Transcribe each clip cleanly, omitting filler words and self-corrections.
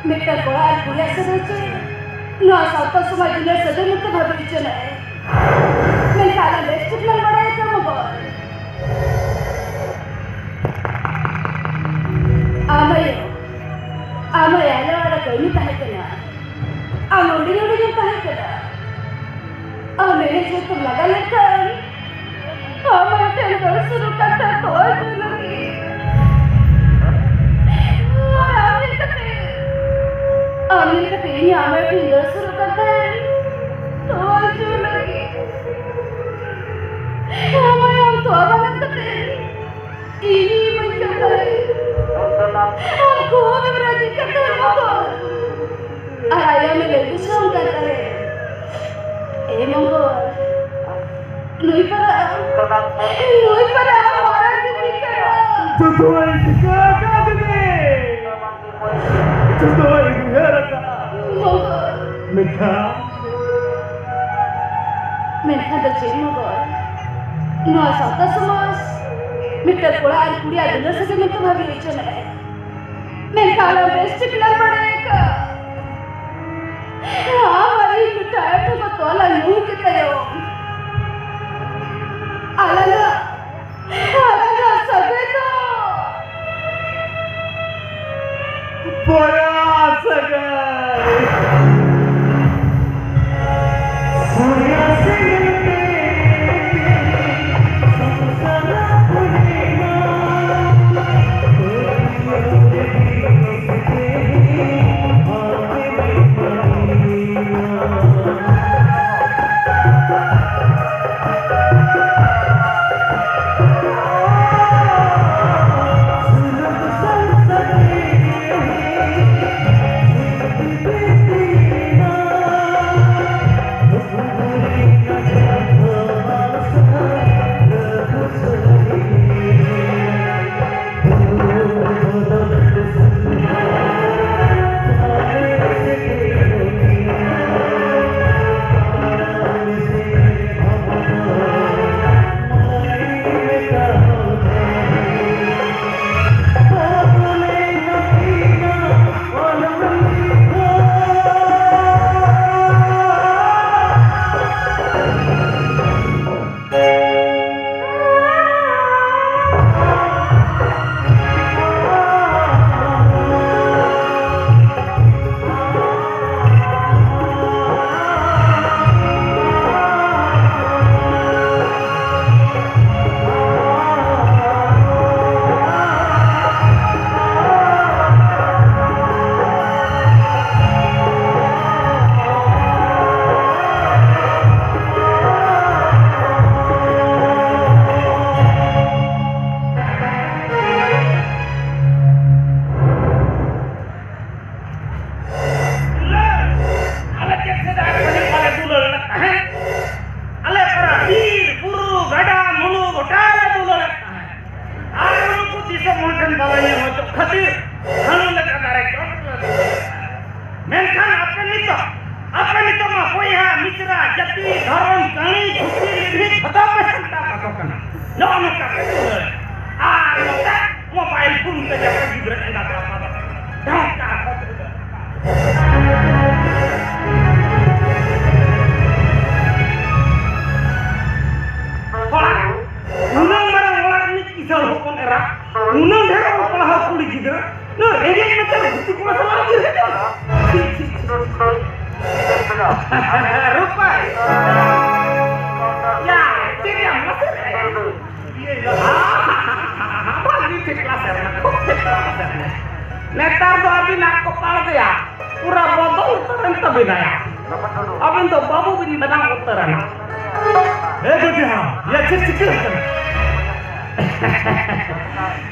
Mekar kolar kuya sedoce, no asal semua dunia sedang muka babi cina. Mekar list plan bada kamu bor. Amay ala ada kau ni tahu kena. Amodi yang tahu kena. Amene je tu laga lekan. Amay tender suruh kata tu aja lagi. Amin kata ini amay tender suruh kata tu aja lagi. Amay am tu abang kata ini mencapai. Aku berarti kata apa? Ayah melewati semua kata. Monggo. Lui para orang ini kena. Tutuai sekarang ini. Tutuai sekarang. Monggo. Mereka dah ciri monggo. Nuasa satu semua. Mister Kolar kuliah dulu saja mereka babi itu nih. Mereka lah best plan mereka. Hari kita itu betul lah new kita yo. Alana sabeto. Boya sekali. Surya singgi. Netar tu abi nak kepala tu ya, pura botol teran tapi naya. Abi tu babu bini benang teran. Dia, ya cicil.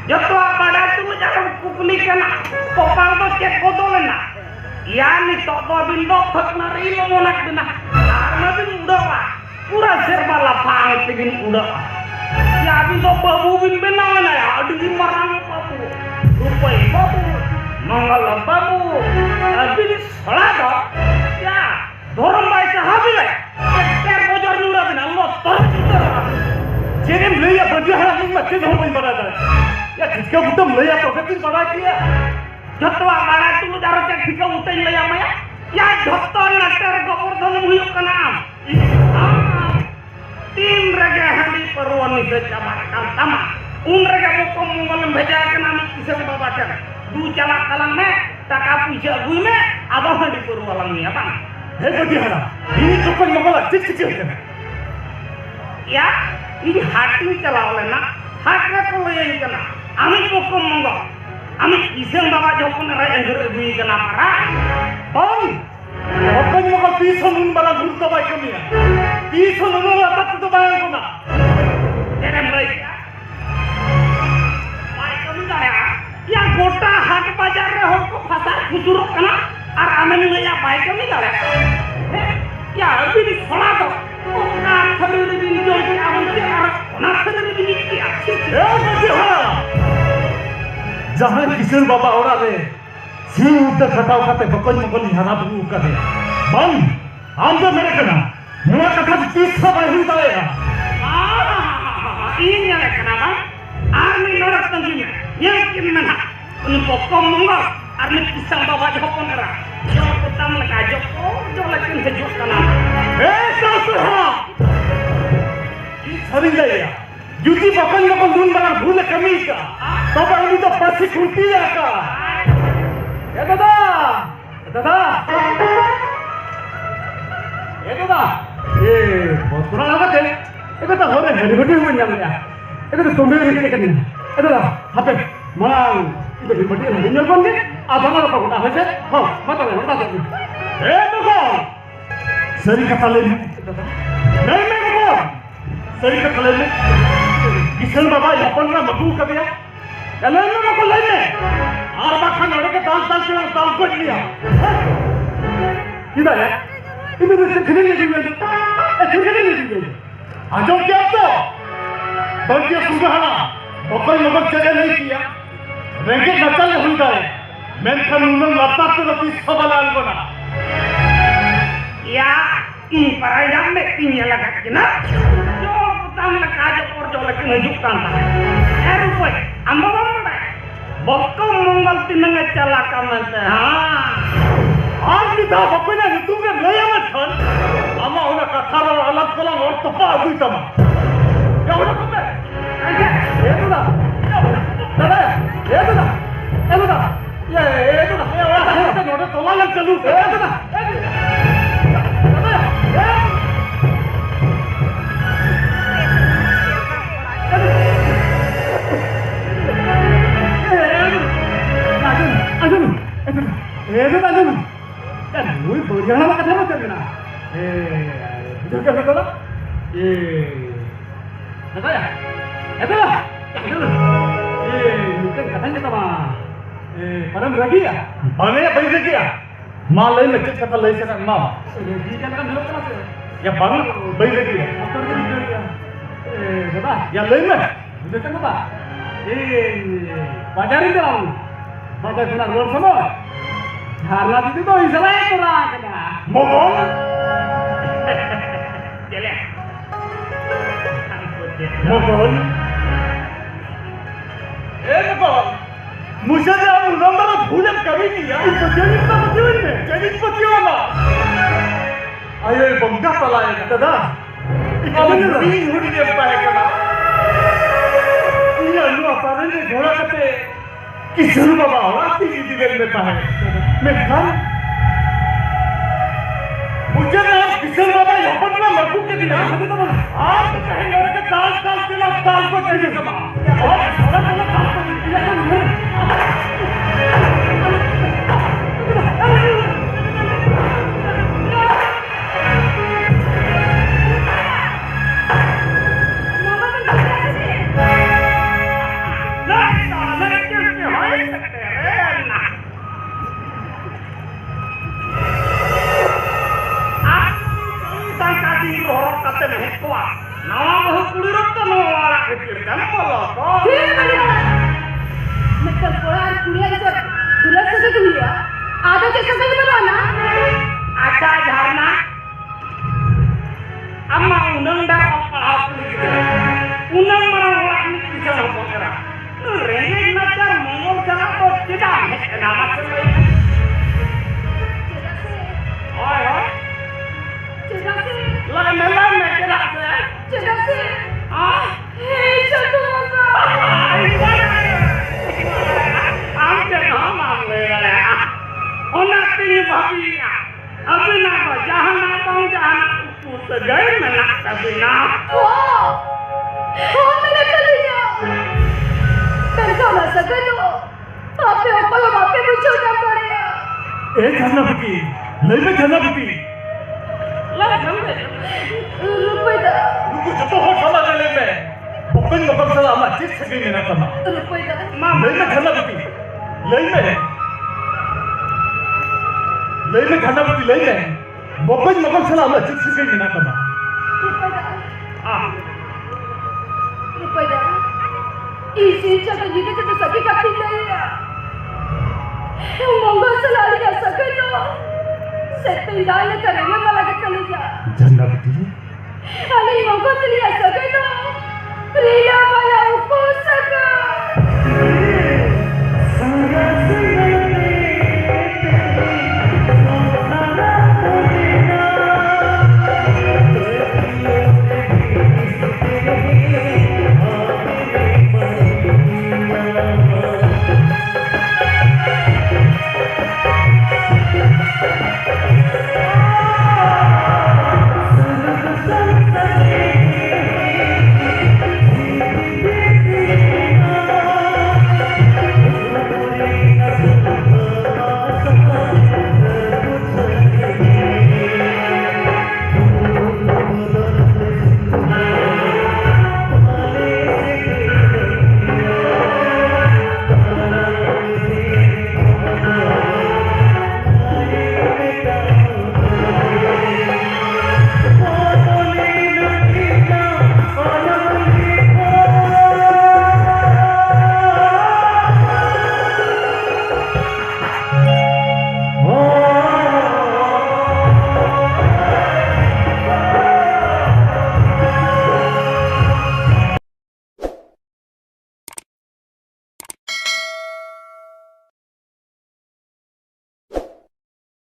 Joto apa dah tu jangan kukulikan, popang tu cek botol na. Ya ni tok abi dok tak nari lo monak dina. Karena bin udah lah, pura serba lapang pingin udah. Ya abi tu babu bini benang naya, aduh marang babu. Rupai babu. Mangalam babu, abis salah ya, dorong baik sahabat lah. Ekor bocor nura bina Allah tercinta. Jadi melihat baju haram ini macam apa yang berada? Ya jika kita melihat orang itu pada dia, Jotoa bala tu jaro cek dika uteng laya maya. Ya joto nater Gopurdhon huyuk kana am. Tim raga handi perwan ni sejabat tama. Raga bokom mongol beja kana mi kisah baba kan. Du cala kalang me taka puja gui me abah handi perwalang ni apa? Hei Gojihara, ini tukang mongol cik kan? Ya, ini hati cala oleh nak. Haknya kalau yang kena. Ami bokom mongol. Ami kisah baba jokon rai engger gui kana para. Bang, tukang mongol bisa numbala gurta baik kami ya. Bisa numbala tak tu bayang kena. Jadi mereka. Baik kami dah ya. Yang kota hak bajar rehor ko pasar kusuruk kena. Ar amen leya baik kami dah ya. Ya bini sola to. Ona thari bini jol ke amen ke ar ona thari bini ki achi. Jangan kisah bapa orang le. Si udah kataw kate bakal mongol harap buku kate. Bang, anda mereka na. Mula kata kisah bayi tahu ya. Ini yang kenapa? Army norak tengginya. Yang kimana? Ini pokok mongol. Army kisah bawa jokon era. Jok utam leka jokon. Jok lagi ngejok kanan. Salah. Sering ya. Juti bakal mongol dun balang bule kami ka. Tapi ini tu pasti kuntiya ka. Ya dada. Dada. Ya dada. बहुत बुरा लगा थे एक तो हो रहे helicopter में जाने या एक तो तुम्हें भी नहीं करनी एक तो हापे मांग इधर हेलीकॉप्टर में नहीं कौन के आप हमारा पकड़ा है से हाँ बता दो तो कौन सरी कथा ले नहीं मैं कौन सरी कथा ले किशन बाबा यापन ना मधु कर दिया या ले मैं को ले में आर बाखन लड़के के ताल से ताल को लिया किधर है इधर से खिले ले गए आजो क्या तो बल्कि सुबहाना बकल मगर जगह नहीं किया रंगे नचल हुई गए मैं खानून लता तो लती सबलाल बना या इन परayam में ini लगा के ना जो utang leka aja porjo lagi ngejukkan rupai amba bamba bokong mongol tinang celaka mante आज भी था बकना है तुमने नया मत खान अम्मा होना कथा रो अलग कलम और तो पा हुई तमा क्या होना तुमने ये तो ना दादा ये तो ना ये वाला है तो नोटे तोला लग चलू ये तो ना दादा kan gue beriana lah kata macam mana betul kan betul lah kata ya itu lah mungkin katanya kita mah pada lagi ya mana ya bayi lagi ya malah ini macam kata lagi kan mau ini kan dulu kelas ya bang bayi lagi ya apa lagi ya kata ya lain mah betul kan kata bajarin dong baca surat luar semua Harlat itu tuh istilahnya kurang kena. Ngomong? Jelek. Ngomong? ngomong? मुझे आप number भूलन कभी नहीं यार जनित पतिवन में जनित पतिवन ayo bangga pala ya दादा अब नहीं हुई दे पाएगा ना ये लो अपन ने घोड़ा कते किशन बाबा आती की दिल में पाए मैं खान मुझे ना किशन बाबा यहां ना मरकू के दिया आप कहेंगे कि दाल दाल के ना दाल को चाहिए कमा और थोड़ा थोड़ा दाल को दिया babinya. Abi nama jahan abang jahan aku segai menak tapi nah. Wow! Oh, मेरे कलिया! मेरे को ना सके तो आपे ऊपर आपे मुझे उठा पड़ेगा। ए जन्नपति लई में जन्नपति Lah gambe. रुपया रुको जब तो हो sama ले में बुकन मकम सला अम्मा जिस सगे में ना करना रुपया Mama. लई में जन्नपति लई में जन्नपति लई में बुकन मकम सला अम्मा जिस सगे में ना करना Ah. रुपया इसी जगह ये तो सभी का ठीक नहीं है मंगल से लाड़ी का सके तो सेट डाल करेंगे वाला के चले जा जन्नपति अली मंगल से लिया सके तो रिया वाला उपो सका